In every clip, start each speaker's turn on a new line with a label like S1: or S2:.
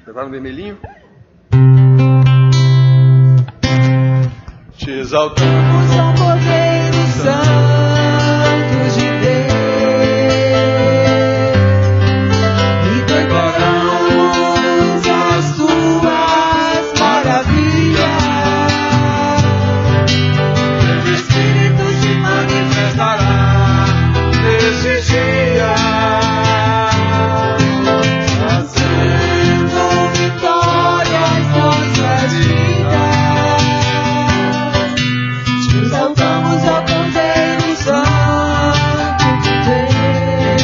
S1: Agora no vermelhinho. Te exaltamos,
S2: São Cordeiro Santo de Deus, e declaramos as tuas maravilhas. Teu Espírito se manifestará nesse dia, trazendo vitória às nossas vidas. Te exaltamos, ó Cordeiro Santo de Deus,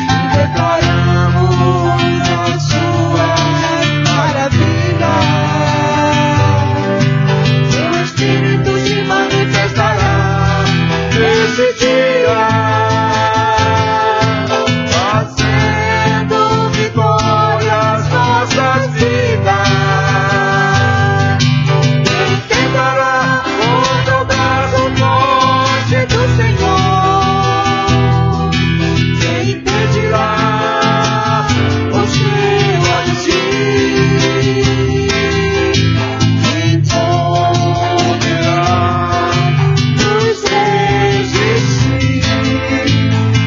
S2: e declaramos as suas maravilhas. Teu Espírito se manifestará nesse dia, trazendo vitória às nossas vidas. Quem tentará contra o braço forte do Senhor? Quem impedirá o seu agir? Quem poderá nos resistir?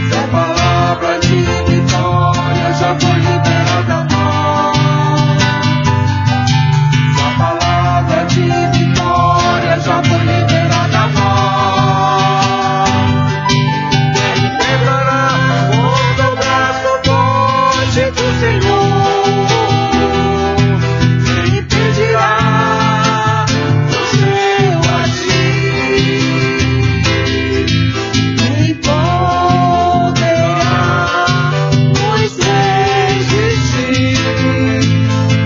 S2: Se a palavra de vitória já foi liberada a nós, se a palavra de vitória já foi liberada a nós, quem tentará contra o braço forte do Senhor? Quem impedirá o seu agir? Quem poderá nos resistir?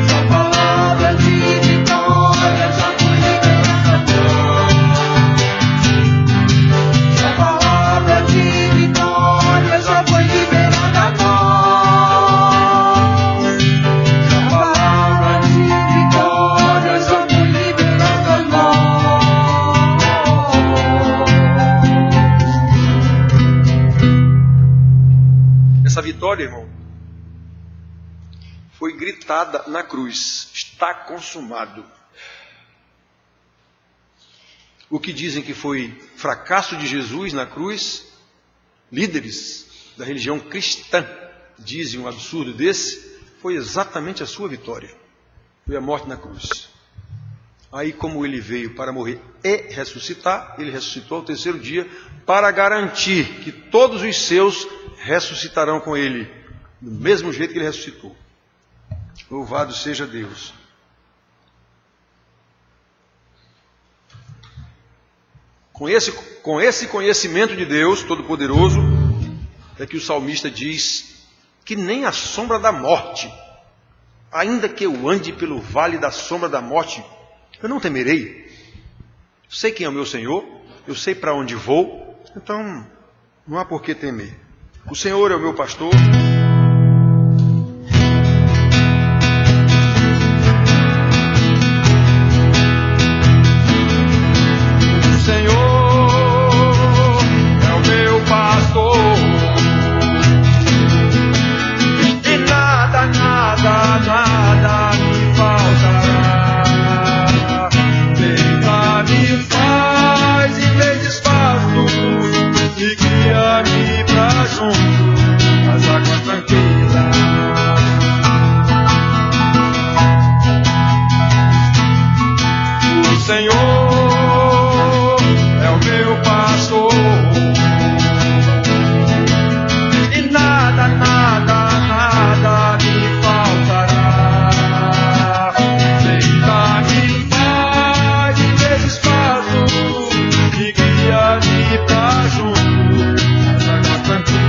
S2: Se a palavra de vitória já foi liberada a nós, se a palavra de vitória já foi liberada a nós, se a palavra de vitória já foi liberada a nós.
S1: Essa vitória, irmão, foi gritada na cruz. Está consumado. O que dizem que foi fracasso de Jesus na cruz, líderes da religião cristã dizem um absurdo desse, foi exatamente a sua vitória. Foi a morte na cruz. Aí, como ele veio para morrer e ressuscitar, ele ressuscitou ao terceiro dia para garantir que todos os seus ressuscitarão com ele, do mesmo jeito que ele ressuscitou. Louvado seja Deus. Com esse conhecimento de Deus Todo-Poderoso, é que o salmista diz que nem a sombra da morte, ainda que eu ande pelo vale da sombra da morte, eu não temerei. Eu sei quem é o meu Senhor, eu sei para onde vou, então não há por que temer. O Senhor é o meu pastor.
S2: O Senhor é o meu pastor, e nada, nada, nada me faltará. Deita-me faz em verdes pastos, e guia-me pra junto às águas tranquilas. O Senhor é o meu pastor, e nada, nada, nada me faltará. Deita-me faz em verdes pastos, e guia-me pra junto às águas tranquilas.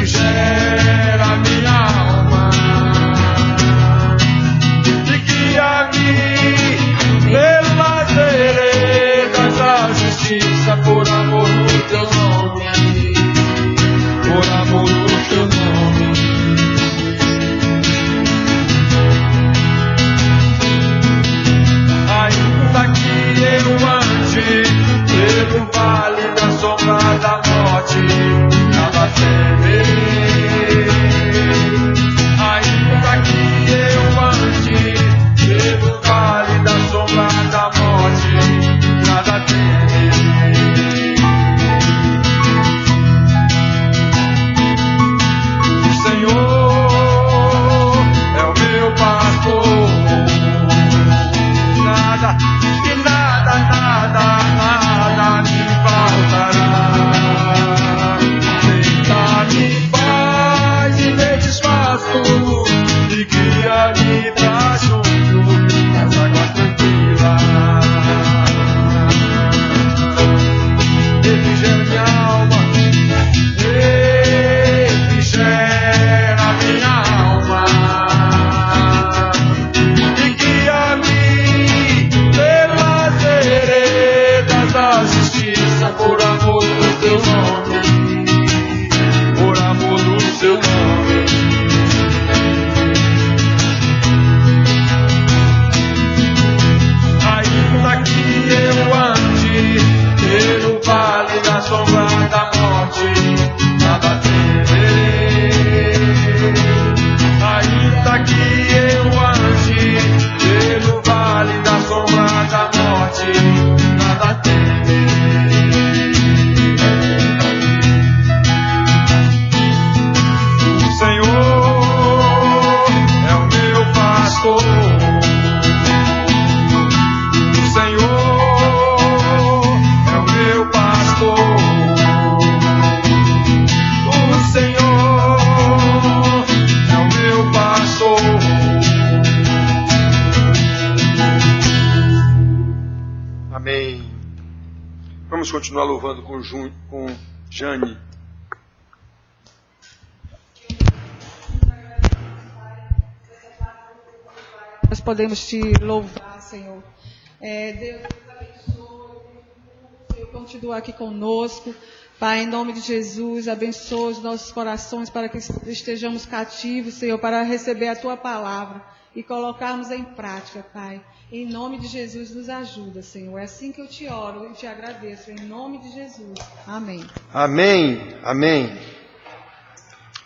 S2: Refrigera minha alma e guia-me pelas veredas da justiça, por amor do teu nome, por amor do teu nome. Ainda que eu ande pelo
S1: Vamos continuar louvando com Jane.
S3: Nós podemos te louvar, Senhor. Deus abençoe, Senhor, continua aqui conosco. Pai, em nome de Jesus, abençoa os nossos corações para que estejamos cativos, Senhor, para receber a Tua palavra e colocarmos em prática, Pai. Em nome de Jesus, nos ajuda, Senhor. É assim que eu te oro e te agradeço. Em nome de Jesus. Amém.
S1: Amém. Amém.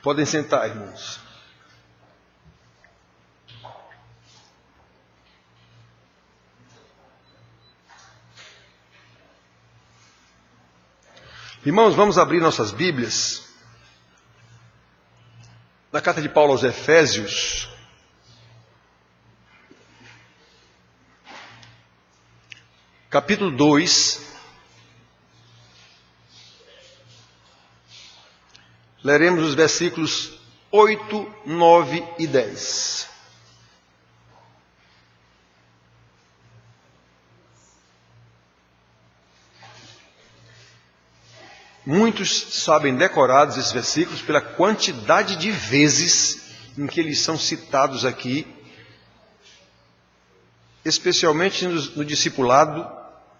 S1: Podem sentar, irmãos. Irmãos, vamos abrir nossas Bíblias na carta de Paulo aos Efésios, capítulo 2, leremos os versículos 8, 9 e 10. Muitos sabem decorados esses versículos pela quantidade de vezes em que eles são citados aqui, especialmente no discipulado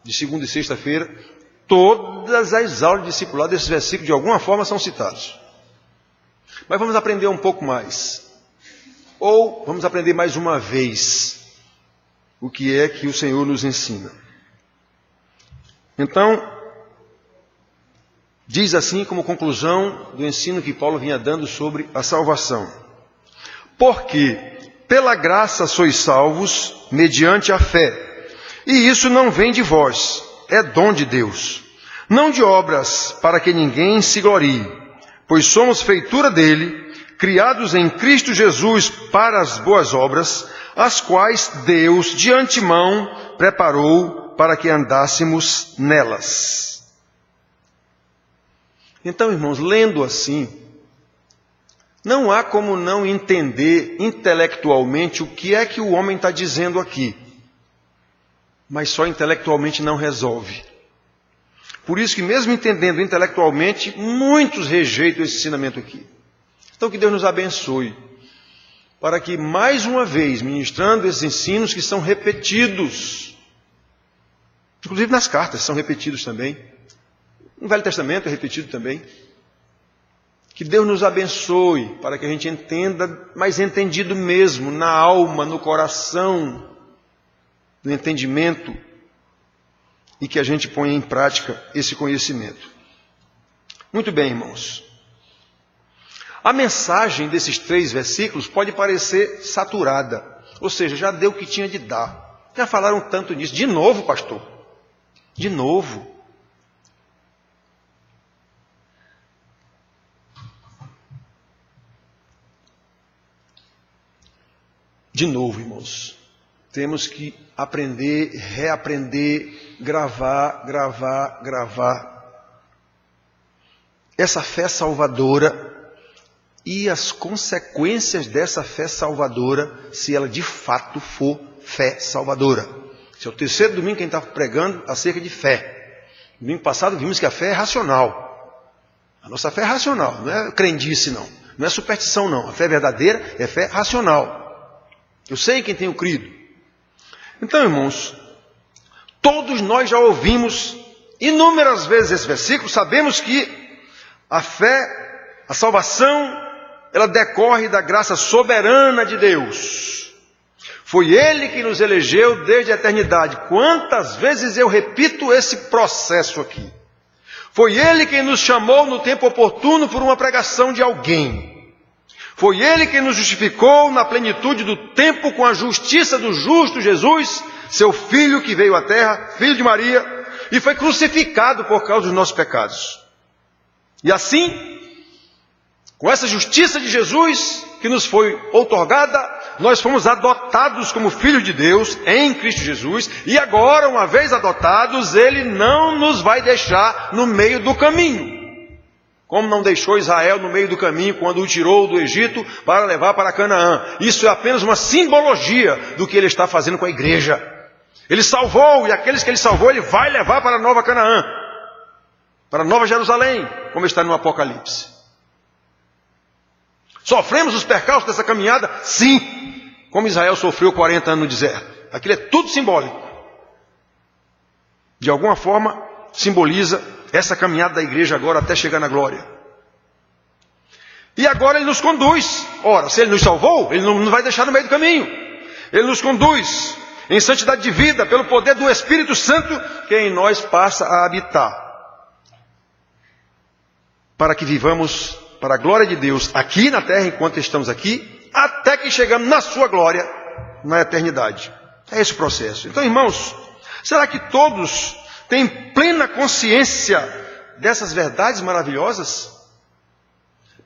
S1: de segunda e sexta-feira. Todas as aulas de discipulado, esses versículos de alguma forma são citados. Mas vamos aprender um pouco mais. Ou vamos aprender mais uma vez o que é que o Senhor nos ensina. Então, diz assim como conclusão do ensino que Paulo vinha dando sobre a salvação: porque pela graça sois salvos mediante a fé. E isso não vem de vós, é dom de Deus. Não de obras, para que ninguém se glorie, pois somos feitura dele, criados em Cristo Jesus para as boas obras, as quais Deus de antemão preparou para que andássemos nelas. Então, irmãos, lendo assim, não há como não entender intelectualmente o que é que o homem está dizendo aqui. Mas só intelectualmente não resolve. Por isso que mesmo entendendo intelectualmente, muitos rejeitam esse ensinamento aqui. Então que Deus nos abençoe, para que mais uma vez, ministrando esses ensinos que são repetidos, inclusive nas cartas são repetidos também, no Velho Testamento é repetido também, que Deus nos abençoe, para que a gente entenda, mas entendido mesmo, na alma, no coração, no entendimento, e que a gente ponha em prática esse conhecimento. Muito bem, irmãos. A mensagem desses 3 versículos pode parecer saturada, ou seja, já deu o que tinha de dar. Já falaram tanto nisso. De novo, pastor? De novo. De novo, irmãos. Temos que aprender, reaprender, gravar. Essa fé salvadora e as consequências dessa fé salvadora, se ela de fato for fé salvadora. Esse é o terceiro domingo que a gente está pregando acerca de fé. Domingo passado vimos que a fé é racional. A nossa fé é racional, não é crendice não. Não é superstição não. A fé verdadeira é fé racional. Eu sei quem tenho crido. Então, irmãos, todos nós já ouvimos inúmeras vezes esse versículo, sabemos que a fé, a salvação, ela decorre da graça soberana de Deus. Foi Ele que nos elegeu desde a eternidade. Quantas vezes eu repito esse processo aqui? Foi Ele quem nos chamou no tempo oportuno por uma pregação de alguém. Foi Ele quem nos justificou na plenitude do tempo com a justiça do justo Jesus, seu Filho que veio à terra, Filho de Maria, e foi crucificado por causa dos nossos pecados. E assim, com essa justiça de Jesus que nos foi outorgada, nós fomos adotados como filhos de Deus em Cristo Jesus, e agora, uma vez adotados, Ele não nos vai deixar no meio do caminho. Como não deixou Israel no meio do caminho quando o tirou do Egito para levar para Canaã. Isso é apenas uma simbologia do que Ele está fazendo com a igreja. Ele salvou, e aqueles que Ele salvou, Ele vai levar para a nova Canaã, para a nova Jerusalém, como está no Apocalipse. Sofremos os percalços dessa caminhada? Sim, como Israel sofreu 40 anos no deserto. Aquilo é tudo simbólico. De alguma forma, simboliza essa caminhada da igreja agora até chegar na glória. E agora Ele nos conduz. Ora, se Ele nos salvou, Ele não nos vai deixar no meio do caminho. Ele nos conduz em santidade de vida, pelo poder do Espírito Santo, que em nós passa a habitar. Para que vivamos para a glória de Deus aqui na terra, enquanto estamos aqui, até que chegamos na sua glória, na eternidade. É esse o processo. Então, irmãos, será que todos têm plena consciência dessas verdades maravilhosas?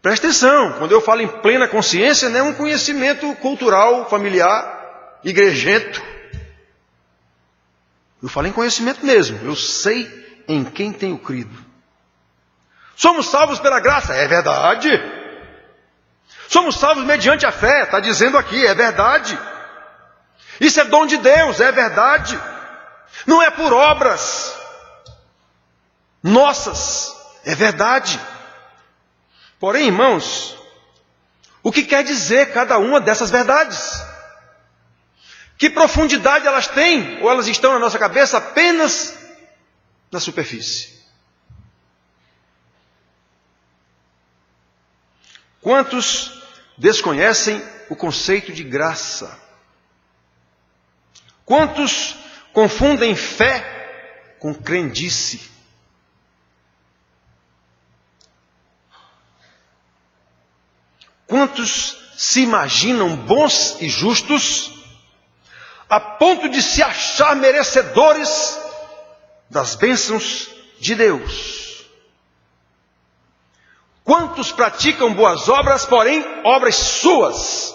S1: Presta atenção, quando eu falo em plena consciência, não é um conhecimento cultural, familiar, igrejento. Eu falo em conhecimento mesmo. Eu sei em quem tenho crido. Somos salvos pela graça, é verdade. Somos salvos mediante a fé, está dizendo aqui, é verdade. Isso é dom de Deus, é verdade. Não é por obras nossas, é verdade. Porém, irmãos, o que quer dizer cada uma dessas verdades? Que profundidade elas têm? Ou elas estão na nossa cabeça apenas na superfície? Quantos desconhecem o conceito de graça? Quantos confundem fé com crendice? Quantos se imaginam bons e justos a ponto de se achar merecedores das bênçãos de Deus? Quantos praticam boas obras, porém obras suas,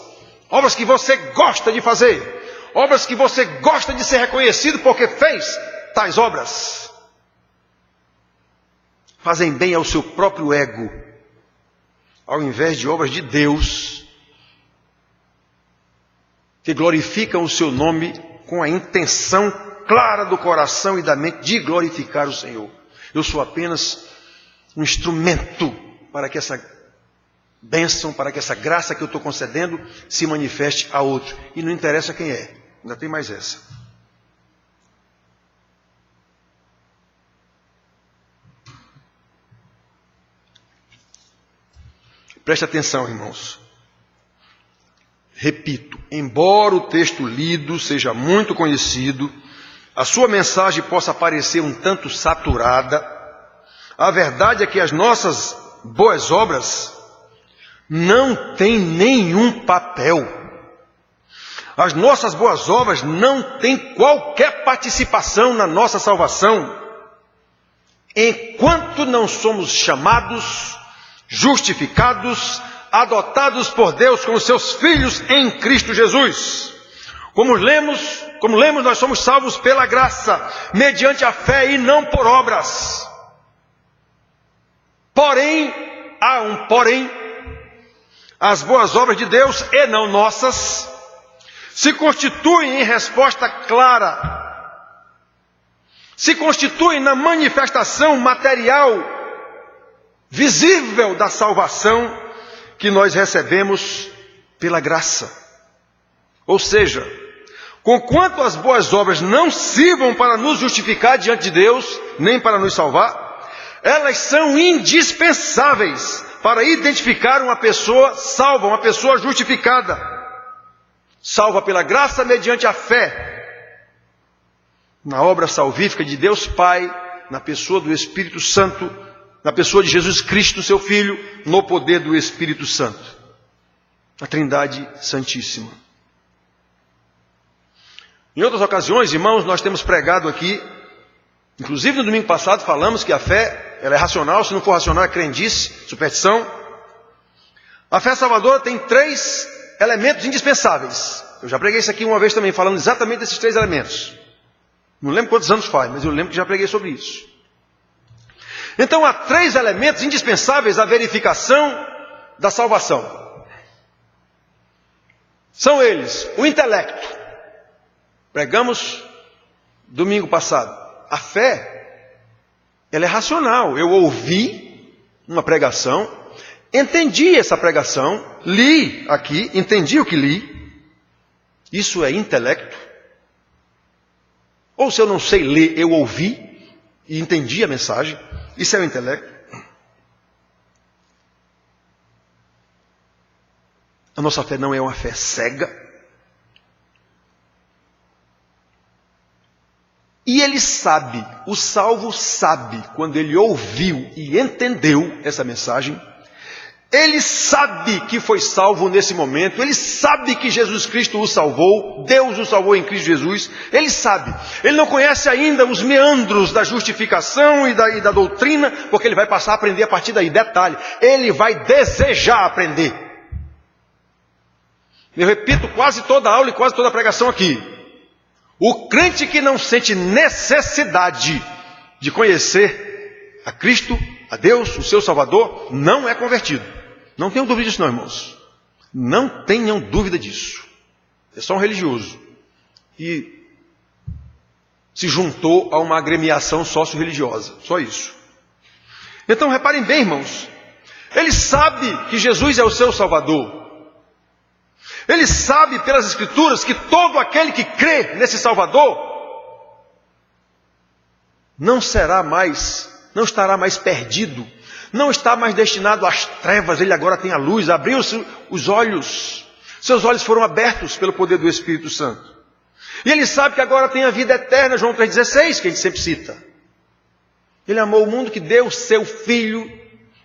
S1: obras que você gosta de fazer, obras que você gosta de ser reconhecido porque fez tais obras? Fazem bem ao seu próprio ego, ao invés de obras de Deus, que glorificam o seu nome com a intenção clara do coração e da mente de glorificar o Senhor. Eu sou apenas um instrumento para que essa bênção, para que essa graça que eu estou concedendo se manifeste a outro. E não interessa quem é. Ainda tem mais essa. Preste atenção, irmãos. Repito, embora o texto lido seja muito conhecido, a sua mensagem possa parecer um tanto saturada, a verdade é que as nossas boas obras não têm nenhum papel. As nossas boas obras não têm qualquer participação na nossa salvação. enquanto não somos chamados, justificados, adotados por Deus como seus filhos em Cristo Jesus. Como lemos, nós somos salvos pela graça, mediante a fé e não por obras. Porém, há um porém, as boas obras de Deus e não nossas, se constituem em resposta clara, se constituem na manifestação material, visível da salvação que nós recebemos pela graça. Ou seja, conquanto as boas obras não sirvam para nos justificar diante de Deus, nem para nos salvar, elas são indispensáveis para identificar uma pessoa salva, uma pessoa justificada, salva pela graça mediante a fé, na obra salvífica de Deus Pai, na pessoa do Espírito Santo, na pessoa de Jesus Cristo, seu Filho, no poder do Espírito Santo, a Trindade Santíssima. Em outras ocasiões, irmãos, nós temos pregado aqui, inclusive no domingo passado falamos que a fé, ela é racional, se não for racional é crendice, superstição. A fé salvadora tem 3 elementos indispensáveis. Eu já preguei isso aqui uma vez também, falando exatamente desses 3 elementos. Não lembro quantos anos faz, mas eu lembro que já preguei sobre isso. Então há 3 elementos indispensáveis à verificação da salvação. São eles: o intelecto. Pregamos domingo passado. A fé, ela é racional. Eu ouvi uma pregação, entendi essa pregação, li aqui, entendi o que li. Isso é intelecto. Ou se eu não sei ler, eu ouvi e entendi a mensagem. Isso é o intelecto. A nossa fé não é uma fé cega. E ele sabe, o salvo sabe, quando ele ouviu e entendeu essa mensagem, ele sabe que foi salvo nesse momento, ele sabe que Jesus Cristo o salvou, Deus o salvou em Cristo Jesus, ele sabe. Ele não conhece ainda os meandros da justificação e da doutrina, porque ele vai passar a aprender a partir daí. Detalhe, ele vai desejar aprender. Eu repito quase toda a aula e quase toda a pregação aqui. O crente que não sente necessidade de conhecer a Cristo, a Deus, o seu Salvador, não é convertido. Não tenham dúvida disso não, irmãos. Não tenham dúvida disso. É só um religioso. E se juntou a uma agremiação sócio-religiosa. Só isso. Então reparem bem, irmãos. Ele sabe que Jesus é o seu Salvador. Ele sabe pelas Escrituras que todo aquele que crê nesse Salvador não estará mais perdido, não está mais destinado às trevas, ele agora tem a luz, abriu-se os olhos, seus olhos foram abertos pelo poder do Espírito Santo. E ele sabe que agora tem a vida eterna, João 3,16, que a gente sempre cita. Ele amou o mundo que deu o seu Filho,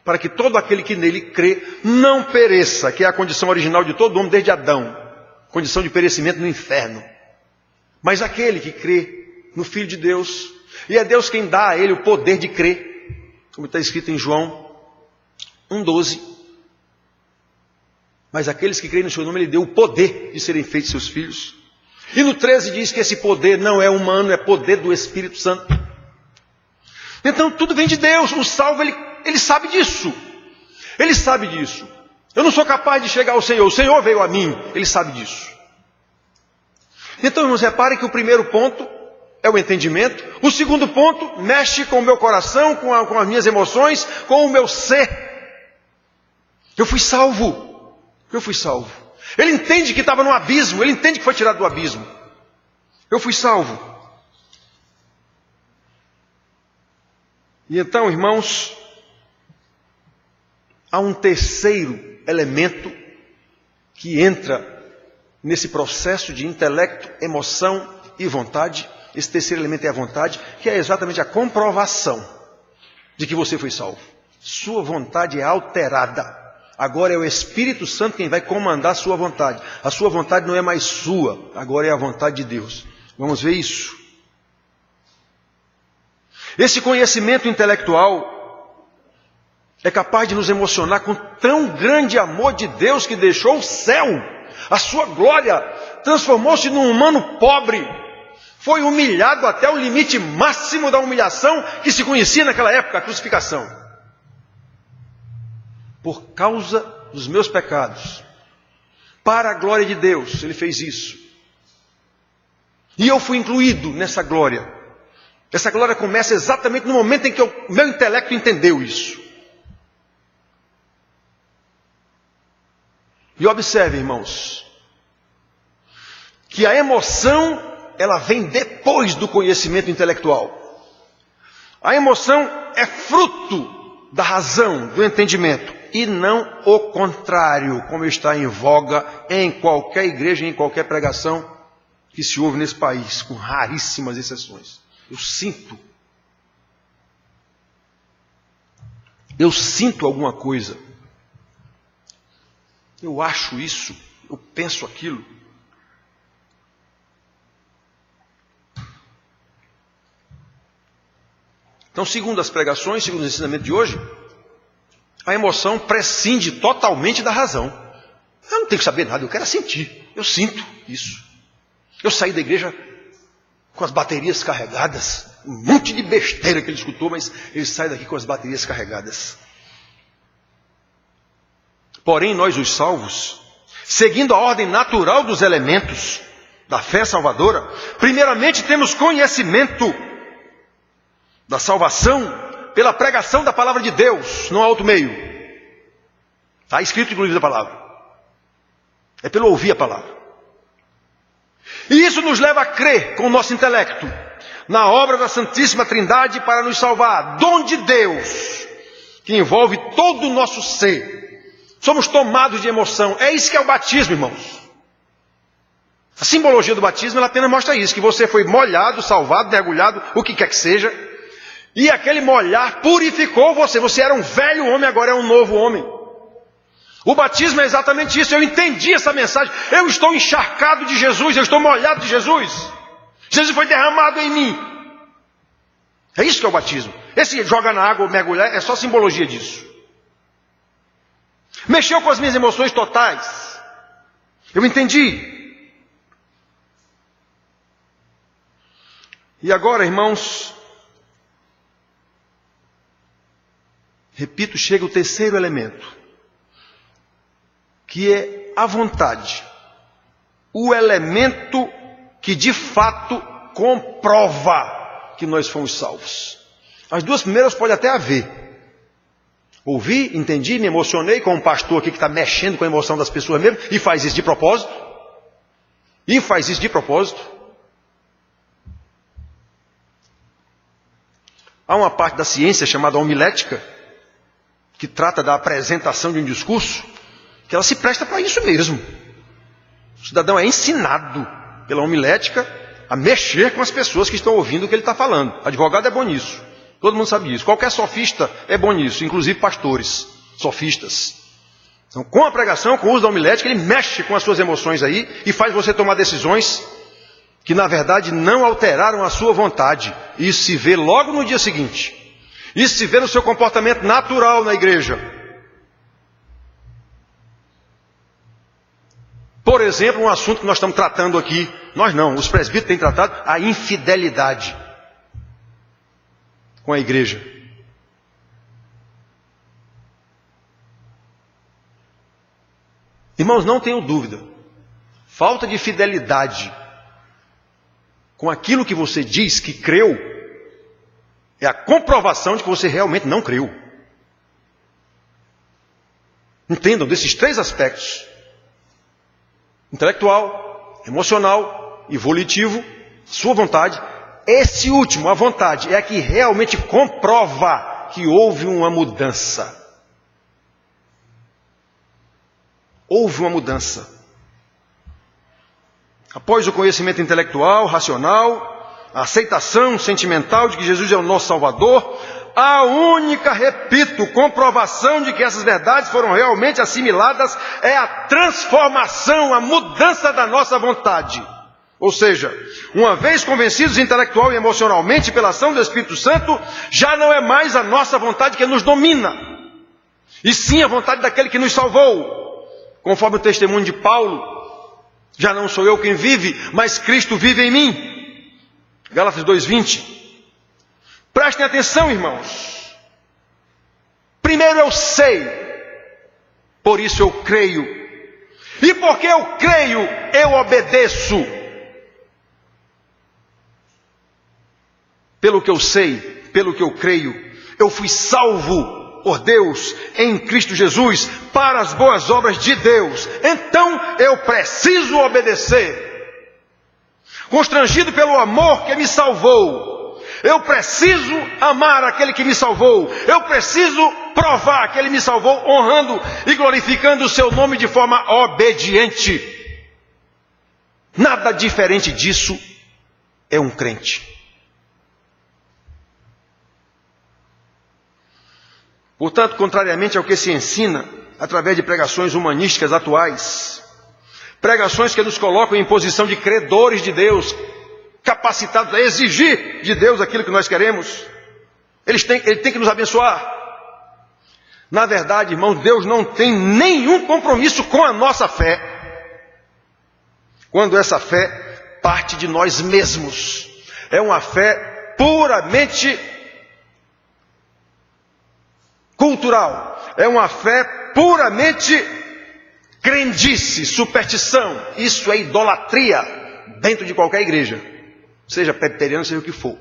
S1: para que todo aquele que nele crê não pereça, que é a condição original de todo homem desde Adão, condição de perecimento no inferno. Mas aquele que crê no Filho de Deus, e é Deus quem dá a ele o poder de crer, como está escrito em João 1,12. Mas aqueles que creem no seu nome, ele deu o poder de serem feitos seus filhos. E no 13 diz que esse poder não é humano, é poder do Espírito Santo. Então tudo vem de Deus. O salvo, ele sabe disso. Ele sabe disso. Eu não sou capaz de chegar ao Senhor. O Senhor veio a mim. Ele sabe disso. Então, irmãos, reparem que o primeiro ponto é o entendimento. O segundo ponto mexe com o meu coração, com as minhas emoções, com o meu ser. Eu fui salvo. Eu fui salvo. Ele entende que estava no abismo. Ele entende que foi tirado do abismo. Eu fui salvo. E então, irmãos, há um terceiro elemento que entra nesse processo de intelecto, emoção e vontade. Esse terceiro elemento é a vontade, que é exatamente a comprovação de que você foi salvo. Sua vontade é alterada. Agora é o Espírito Santo quem vai comandar a sua vontade. A sua vontade não é mais sua, agora é a vontade de Deus. Vamos ver isso. Esse conhecimento intelectual é capaz de nos emocionar com tão grande amor de Deus que deixou o céu, a sua glória, transformou-se num humano pobre, foi humilhado até o limite máximo da humilhação que se conhecia naquela época, a crucificação. Por causa dos meus pecados, para a glória de Deus, Ele fez isso. E eu fui incluído nessa glória. Essa glória começa exatamente no momento em que o meu intelecto entendeu isso. E observe, irmãos, que a emoção, ela vem depois do conhecimento intelectual. A emoção é fruto da razão, do entendimento, e não o contrário, como está em voga em qualquer igreja, em qualquer pregação que se ouve nesse país, com raríssimas exceções. Eu sinto alguma coisa. Eu acho isso, eu penso aquilo. Então, segundo as pregações, segundo o ensinamento de hoje, a emoção prescinde totalmente da razão. Eu não tenho que saber nada, eu quero sentir. Eu sinto isso. Eu saí da igreja com as baterias carregadas. Um monte de besteira que ele escutou, mas ele sai daqui com as baterias carregadas. Porém, nós os salvos, seguindo a ordem natural dos elementos da fé salvadora, primeiramente temos conhecimento da salvação pela pregação da palavra de Deus, não há outro meio. Está escrito inclusive a palavra. É pelo ouvir a palavra. E isso nos leva a crer com o nosso intelecto na obra da Santíssima Trindade para nos salvar. Dom de Deus, que envolve todo o nosso ser. Somos tomados de emoção. É isso que é o batismo, irmãos. A simbologia do batismo, ela apenas mostra isso, que você foi molhado, salvado, mergulhado, o que quer que seja. E aquele molhar purificou você. Você era um velho homem, agora é um novo homem. O batismo é exatamente isso. Eu entendi essa mensagem. Eu estou encharcado de Jesus, eu estou molhado de Jesus. Jesus foi derramado em mim. É isso que é o batismo. Esse joga na água, mergulhar, é só simbologia disso. Mexeu com as minhas emoções totais. Eu entendi. E agora, irmãos, repito, chega o terceiro elemento, que é a vontade. O elemento que de fato comprova que nós fomos salvos. As duas primeiras pode até haver. Ouvi, entendi, me emocionei com um pastor aqui que está mexendo com a emoção das pessoas mesmo, e faz isso de propósito. Há uma parte da ciência chamada homilética, que trata da apresentação de um discurso, que ela se presta para isso mesmo. O cidadão é ensinado pela homilética a mexer com as pessoas que estão ouvindo o que ele está falando. Advogado é bom nisso. Todo mundo sabe isso. Qualquer sofista é bom nisso, inclusive pastores, sofistas. Então, com a pregação, com o uso da homilética, ele mexe com as suas emoções aí e faz você tomar decisões que, na verdade, não alteraram a sua vontade. Isso se vê logo no dia seguinte. Isso se vê no seu comportamento natural na igreja. Por exemplo, um assunto que nós estamos tratando aqui, nós não, os presbíteros têm tratado, a infidelidade com a igreja. Irmãos, não tenham dúvida, falta de fidelidade com aquilo que você diz que creu, é a comprovação de que você realmente não creu. Entendam, desses três aspectos, intelectual, emocional e volitivo, sua vontade, esse último, a vontade, é a que realmente comprova que houve uma mudança. Houve uma mudança. Após o conhecimento intelectual, racional, a aceitação sentimental de que Jesus é o nosso Salvador, a única, repito, comprovação de que essas verdades foram realmente assimiladas é a transformação, a mudança da nossa vontade. Ou seja, uma vez convencidos intelectual e emocionalmente pela ação do Espírito Santo, já não é mais a nossa vontade que nos domina, e sim a vontade daquele que nos salvou. Conforme o testemunho de Paulo, já não sou eu quem vive, mas Cristo vive em mim. Gálatas 2:20. Prestem atenção, irmãos. Primeiro eu sei, por isso eu creio. E porque eu creio, eu obedeço. Pelo que eu sei, pelo que eu creio, eu fui salvo por Deus em Cristo Jesus para as boas obras de Deus. Então eu preciso obedecer. Constrangido pelo amor que me salvou, eu preciso amar aquele que me salvou. Eu preciso provar que ele me salvou, honrando e glorificando o seu nome de forma obediente. Nada diferente disso é um crente. Portanto, contrariamente ao que se ensina através de pregações humanísticas atuais, pregações que nos colocam em posição de credores de Deus, capacitados a exigir de Deus aquilo que nós queremos, Ele tem que nos abençoar. Na verdade, irmãos, Deus não tem nenhum compromisso com a nossa fé, quando essa fé parte de nós mesmos. É uma fé puramente cultural, é uma fé puramente crendice, superstição. Isso é idolatria dentro de qualquer igreja, seja presbiteriana, seja o que for.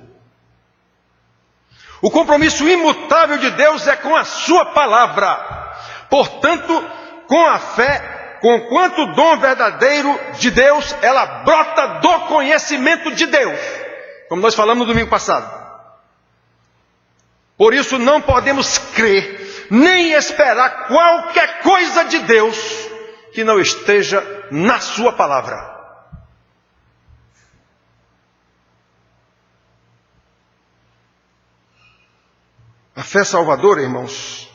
S1: O compromisso imutável de Deus é com a sua palavra. Portanto, com a fé, conquanto dom verdadeiro de Deus, ela brota do conhecimento de Deus, como nós falamos no domingo passado. Por isso não podemos crer, nem esperar qualquer coisa de Deus que não esteja na sua palavra. A fé salvadora, irmãos,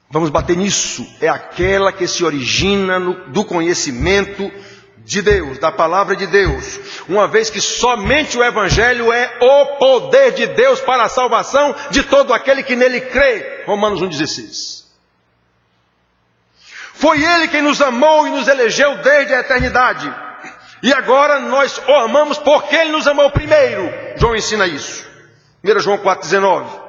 S1: vamos bater nisso, é aquela que se origina do conhecimento de Deus, da palavra de Deus, uma vez que somente o Evangelho é o poder de Deus para a salvação de todo aquele que nele crê. Romanos 1,16. Foi Ele quem nos amou e nos elegeu desde a eternidade, e agora nós o amamos porque Ele nos amou primeiro. João ensina isso, 1 João 4,19.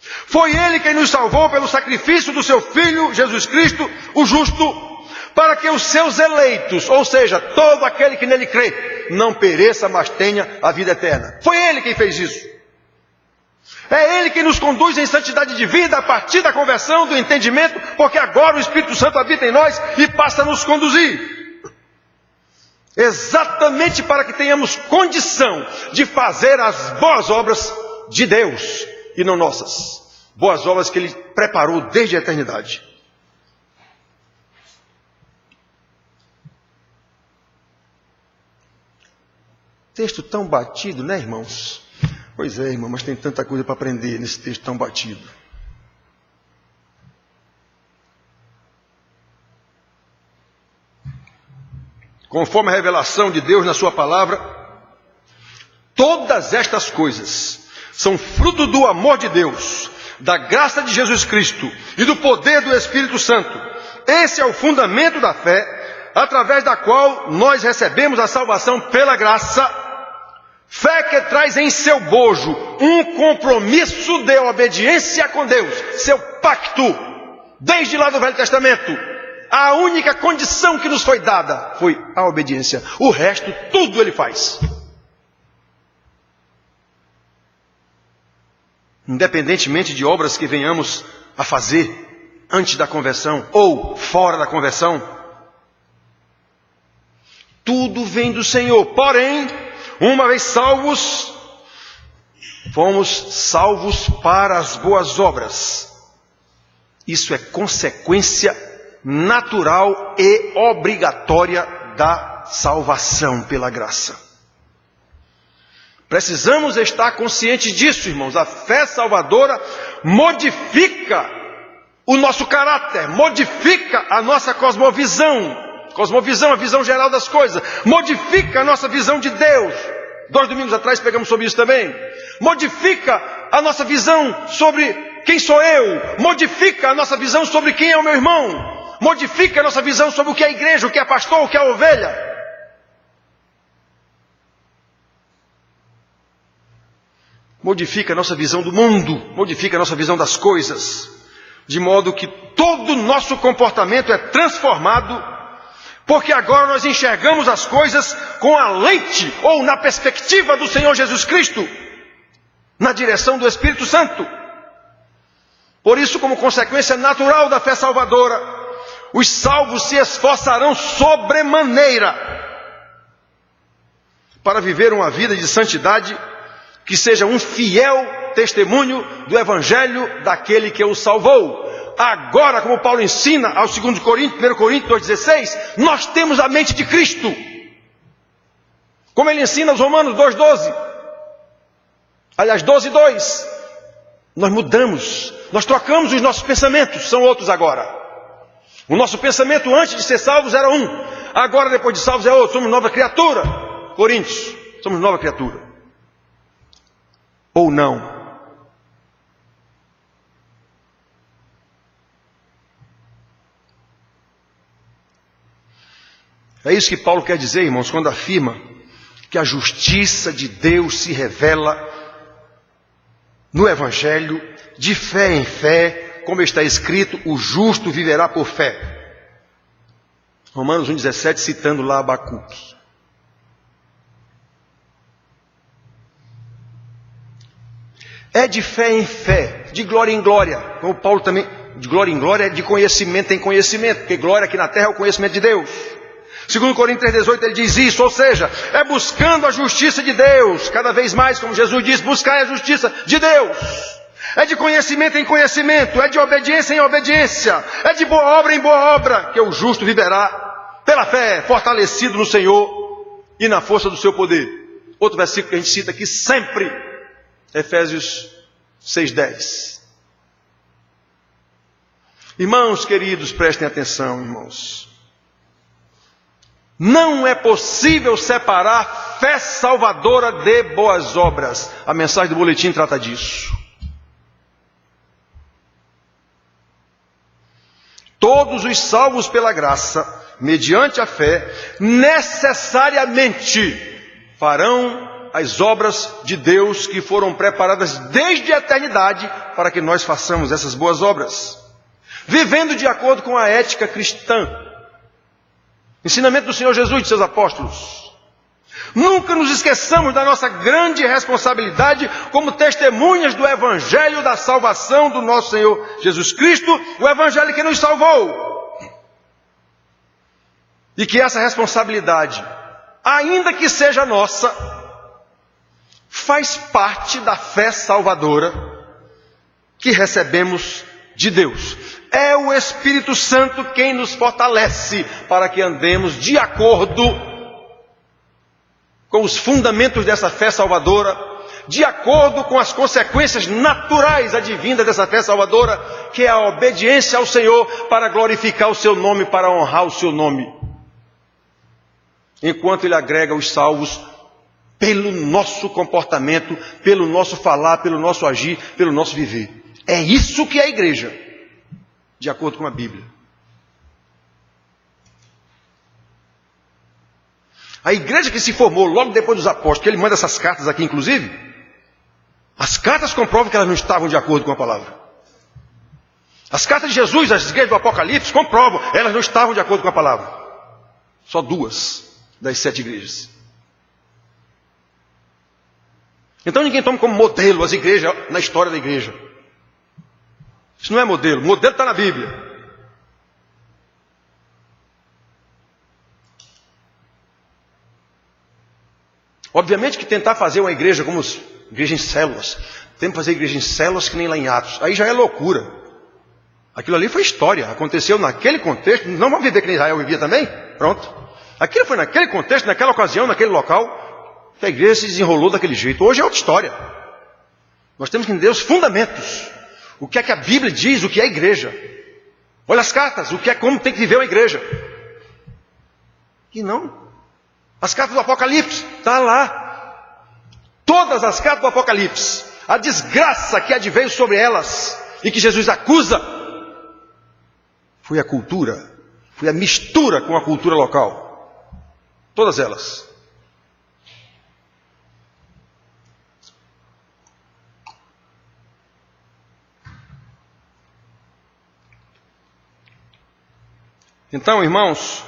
S1: Foi Ele quem nos salvou pelo sacrifício do seu Filho, Jesus Cristo, o justo, para que os seus eleitos, ou seja, todo aquele que nele crê, não pereça, mas tenha a vida eterna. Foi Ele quem fez isso. É Ele quem nos conduz em santidade de vida a partir da conversão, do entendimento, porque agora o Espírito Santo habita em nós e passa a nos conduzir. Exatamente para que tenhamos condição de fazer as boas obras de Deus e não nossas. Boas obras que Ele preparou desde a eternidade. Texto tão batido, né, irmãos? Pois é, irmão, mas tem tanta coisa para aprender nesse texto tão batido. Conforme a revelação de Deus na sua palavra, todas estas coisas são fruto do amor de Deus, da graça de Jesus Cristo e do poder do Espírito Santo. Esse é o fundamento da fé, através da qual nós recebemos a salvação pela graça. Fé que traz em seu bojo um compromisso de obediência com Deus, seu pacto, desde lá do Velho Testamento. A única condição que nos foi dada foi a obediência. O resto, tudo Ele faz. Independentemente de obras que venhamos a fazer antes da conversão ou fora da conversão, tudo vem do Senhor. Porém, uma vez salvos, fomos salvos para as boas obras. Isso é consequência natural e obrigatória da salvação pela graça. Precisamos estar conscientes disso, irmãos. A fé salvadora modifica o nosso caráter, modifica a nossa cosmovisão, cosmovisão, a visão geral das coisas. Modifica a nossa visão de Deus. 2 domingos atrás pegamos sobre isso também. Modifica a nossa visão sobre quem sou eu. Modifica a nossa visão sobre quem é o meu irmão. Modifica a nossa visão sobre o que é a igreja, o que é pastor, o que é a ovelha. Modifica a nossa visão do mundo, modifica a nossa visão das coisas, de modo que todo o nosso comportamento é transformado, porque agora nós enxergamos as coisas com a lente ou na perspectiva do Senhor Jesus Cristo, na direção do Espírito Santo. Por isso, como consequência natural da fé salvadora, os salvos se esforçarão sobremaneira para viver uma vida de santidade que seja um fiel testemunho do Evangelho daquele que o salvou. Agora, como Paulo ensina aos 1 Coríntios 2,16, nós temos a mente de Cristo. Como ele ensina aos Romanos 2,12. Aliás, 12,2. Nós mudamos, nós trocamos os nossos pensamentos, são outros agora. O nosso pensamento antes de ser salvos era um. Agora, depois de salvos, é outro. Somos nova criatura. Coríntios, somos nova criatura. Ou não. É isso que Paulo quer dizer, irmãos, quando afirma que a justiça de Deus se revela no Evangelho, de fé em fé, como está escrito, o justo viverá por fé. Romanos 1,17, citando lá Abacuque. É de fé em fé, de glória em glória, como Paulo também, de glória em glória, de conhecimento em conhecimento, porque glória aqui na terra é o conhecimento de Deus. 2 Coríntios 3,18 ele diz isso, ou seja, é buscando a justiça de Deus, cada vez mais, como Jesus diz, buscai a justiça de Deus. É de conhecimento em conhecimento, é de obediência em obediência, é de boa obra em boa obra, que o justo viverá pela fé, fortalecido no Senhor e na força do seu poder. Outro versículo que a gente cita aqui sempre, Efésios 6,10. Irmãos queridos, prestem atenção, irmãos. Não é possível separar fé salvadora de boas obras. A mensagem do boletim trata disso. Todos os salvos pela graça, mediante a fé, necessariamente farão as obras de Deus que foram preparadas desde a eternidade para que nós façamos essas boas obras, vivendo de acordo com a ética cristã, ensinamento do Senhor Jesus e de seus apóstolos. Nunca nos esqueçamos da nossa grande responsabilidade como testemunhas do Evangelho da salvação do nosso Senhor Jesus Cristo, o Evangelho que nos salvou. E que essa responsabilidade, ainda que seja nossa, faz parte da fé salvadora que recebemos de Deus. É o Espírito Santo quem nos fortalece para que andemos de acordo com os fundamentos dessa fé salvadora, de acordo com as consequências naturais advindas dessa fé salvadora, que é a obediência ao Senhor para glorificar o seu nome, para honrar o seu nome. Enquanto Ele agrega os salvos pelo nosso comportamento, pelo nosso falar, pelo nosso agir, pelo nosso viver. É isso que é a igreja, de acordo com a Bíblia. A igreja que se formou logo depois dos apóstolos, que ele manda essas cartas aqui inclusive, as cartas comprovam que elas não estavam de acordo com a palavra. As cartas de Jesus, as igrejas do Apocalipse, comprovam, elas não estavam de acordo com a palavra. Só 2 das 7 igrejas. Então ninguém toma como modelo as igrejas na história da igreja. Isso não é modelo. O modelo está na Bíblia. Obviamente que tentar fazer uma igreja como igreja em células. Temos que fazer igreja em células que nem lá em Atos. Aí já é loucura. Aquilo ali foi história. Aconteceu naquele contexto. Não vamos viver que nem Israel vivia também? Pronto. Aquilo foi naquele contexto, naquela ocasião, naquele local, que a igreja se desenrolou daquele jeito. Hoje é outra história. Nós temos que entender os fundamentos. O que é que a Bíblia diz, o que é a igreja. Olha as cartas, o que é, como tem que viver uma igreja. E não. As cartas do Apocalipse, está lá. Todas as cartas do Apocalipse. A desgraça que adveio sobre elas e que Jesus acusa foi a cultura, foi a mistura com a cultura local. Todas elas. Então, irmãos,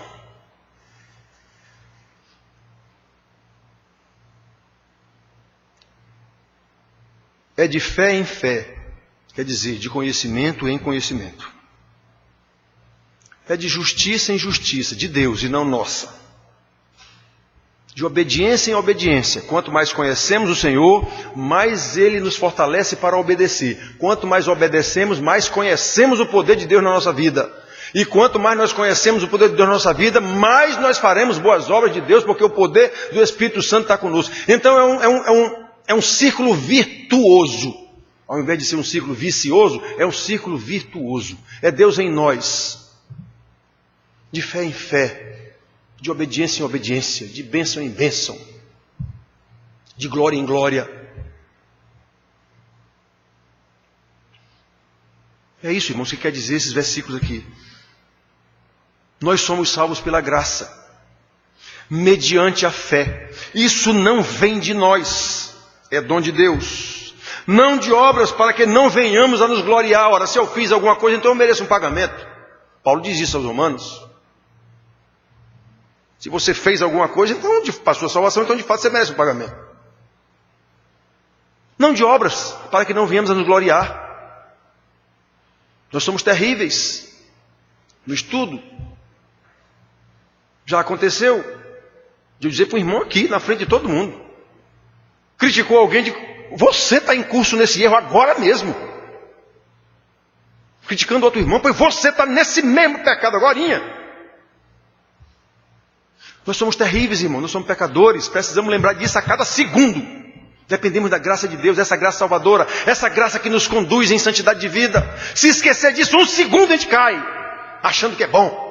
S1: é de fé em fé, quer dizer, de conhecimento em conhecimento. É de justiça em justiça, de Deus e não nossa. De obediência em obediência. Quanto mais conhecemos o Senhor, mais Ele nos fortalece para obedecer. Quanto mais obedecemos, mais conhecemos o poder de Deus na nossa vida. E quanto mais nós conhecemos o poder de Deus na nossa vida, mais nós faremos boas obras de Deus, porque o poder do Espírito Santo está conosco. Então é um círculo virtuoso. Ao invés de ser um círculo vicioso, é um círculo virtuoso. É Deus em nós. De fé em fé. De obediência em obediência. De bênção em bênção. De glória em glória. É isso, irmãos, que quer dizer esses versículos aqui. Nós somos salvos pela graça, mediante a fé. Isso não vem de nós, é dom de Deus. Não de obras, para que não venhamos a nos gloriar. Ora, se eu fiz alguma coisa, então eu mereço um pagamento. Paulo diz isso aos Romanos. Se você fez alguma coisa, então para a sua salvação, então de fato você merece um pagamento. Não de obras, para que não venhamos a nos gloriar. Nós somos terríveis no estudo. Já aconteceu de eu dizer para um irmão aqui, na frente de todo mundo. Criticou alguém de... Você está em curso nesse erro agora mesmo. Criticando outro irmão, pois você está nesse mesmo pecado agorinha. Nós somos terríveis, irmão. Nós somos pecadores. Precisamos lembrar disso a cada segundo. Dependemos da graça de Deus, essa graça salvadora. Essa graça que nos conduz em santidade de vida. Se esquecer disso, um segundo a gente cai. Achando que é bom.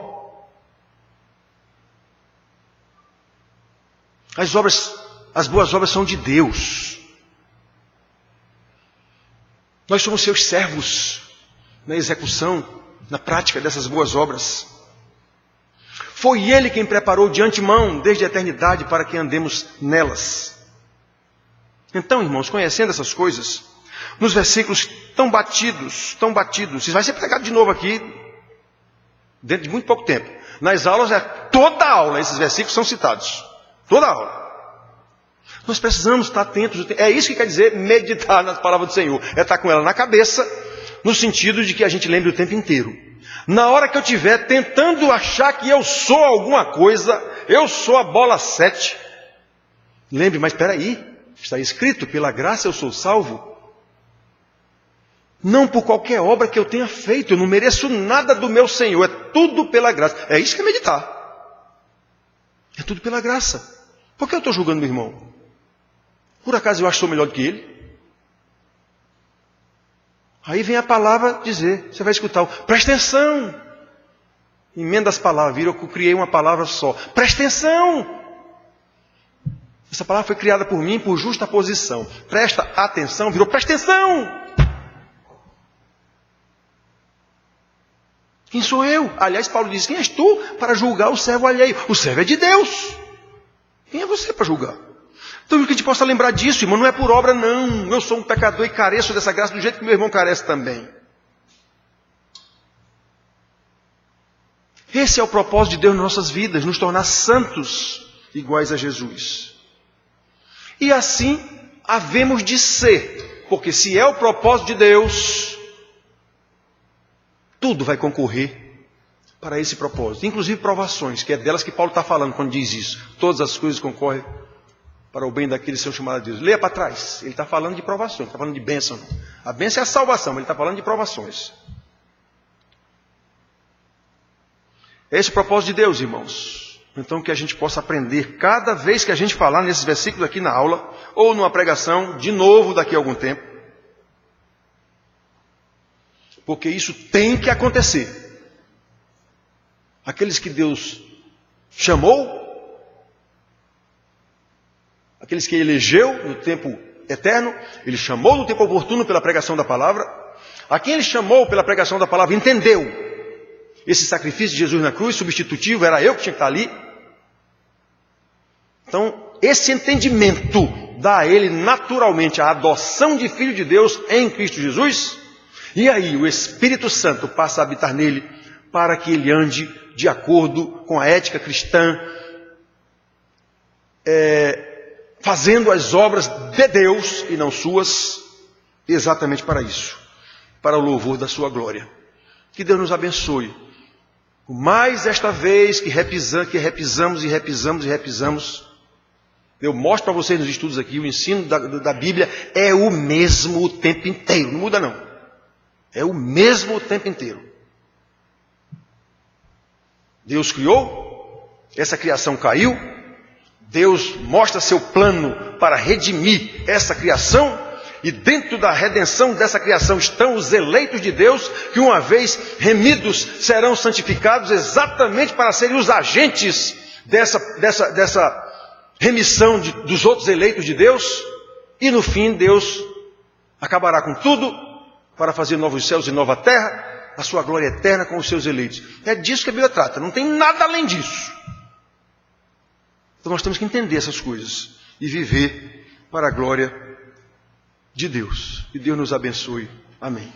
S1: As boas obras são de Deus. Nós somos seus servos na execução, na prática dessas boas obras. Foi Ele quem preparou de antemão, desde a eternidade, para que andemos nelas. Então, irmãos, conhecendo essas coisas, nos versículos tão batidos, isso vai ser pregado de novo aqui, dentro de muito pouco tempo. Nas aulas, toda aula, esses versículos são citados. Toda aula. Nós precisamos estar atentos. É isso que quer dizer meditar nas palavras do Senhor. É estar com ela na cabeça, no sentido de que a gente lembre o tempo inteiro. Na hora que eu estiver tentando achar que eu sou alguma coisa, eu sou a bola 7. Lembre, mas espera aí. Está escrito, pela graça eu sou salvo. Não por qualquer obra que eu tenha feito. Eu não mereço nada do meu Senhor. É tudo pela graça. É isso que é meditar. É tudo pela graça. Por que eu estou julgando meu irmão? Por acaso eu acho que sou melhor do que ele? Aí vem a palavra dizer, você vai escutar, presta atenção. Emenda as palavras, vira, eu criei uma palavra só. Presta atenção. Essa palavra foi criada por mim por justa posição. Presta atenção, virou presta atenção. Quem sou eu? Aliás, Paulo diz, quem és tu para julgar o servo alheio? O servo é de Deus. Quem é você para julgar? Então, que a gente possa lembrar disso, irmão, não é por obra, não. Eu sou um pecador e careço dessa graça do jeito que meu irmão carece também. Esse é o propósito de Deus nas nossas vidas, nos tornar santos iguais a Jesus. E assim, havemos de ser, porque se é o propósito de Deus, tudo vai concorrer para esse propósito, inclusive provações, que é delas que Paulo está falando quando diz isso. Todas as coisas concorrem para o bem daqueles que são chamados a Deus. Leia para trás, ele está falando de provações, não está falando de bênção. A bênção é a salvação, mas ele está falando de provações. É esse o propósito de Deus, irmãos. Então que a gente possa aprender, cada vez que a gente falar nesses versículos aqui na aula, ou numa pregação, de novo daqui a algum tempo. Porque isso tem que acontecer. Aqueles que Deus chamou, aqueles que elegeu no tempo eterno, ele chamou no tempo oportuno pela pregação da palavra. A quem ele chamou pela pregação da palavra entendeu esse sacrifício de Jesus na cruz, substitutivo, era eu que tinha que estar ali. Então, esse entendimento dá a ele naturalmente a adoção de filho de Deus em Cristo Jesus, e aí o Espírito Santo passa a habitar nele para que ele ande de acordo com a ética cristã, fazendo as obras de Deus e não suas, exatamente para isso, para o louvor da sua glória. Que Deus nos abençoe. Mais esta vez que repisamos, eu mostro para vocês nos estudos aqui, o ensino da Bíblia é o mesmo o tempo inteiro, não muda não. É o mesmo o tempo inteiro. Deus criou, essa criação caiu, Deus mostra seu plano para redimir essa criação, e dentro da redenção dessa criação estão os eleitos de Deus, que uma vez remidos serão santificados exatamente para serem os agentes dessa remissão dos outros eleitos de Deus, e no fim Deus acabará com tudo para fazer novos céus e nova terra, a sua glória eterna com os seus eleitos. É disso que a Bíblia trata, não tem nada além disso. Então nós temos que entender essas coisas e viver para a glória de Deus. Que Deus nos abençoe. Amém.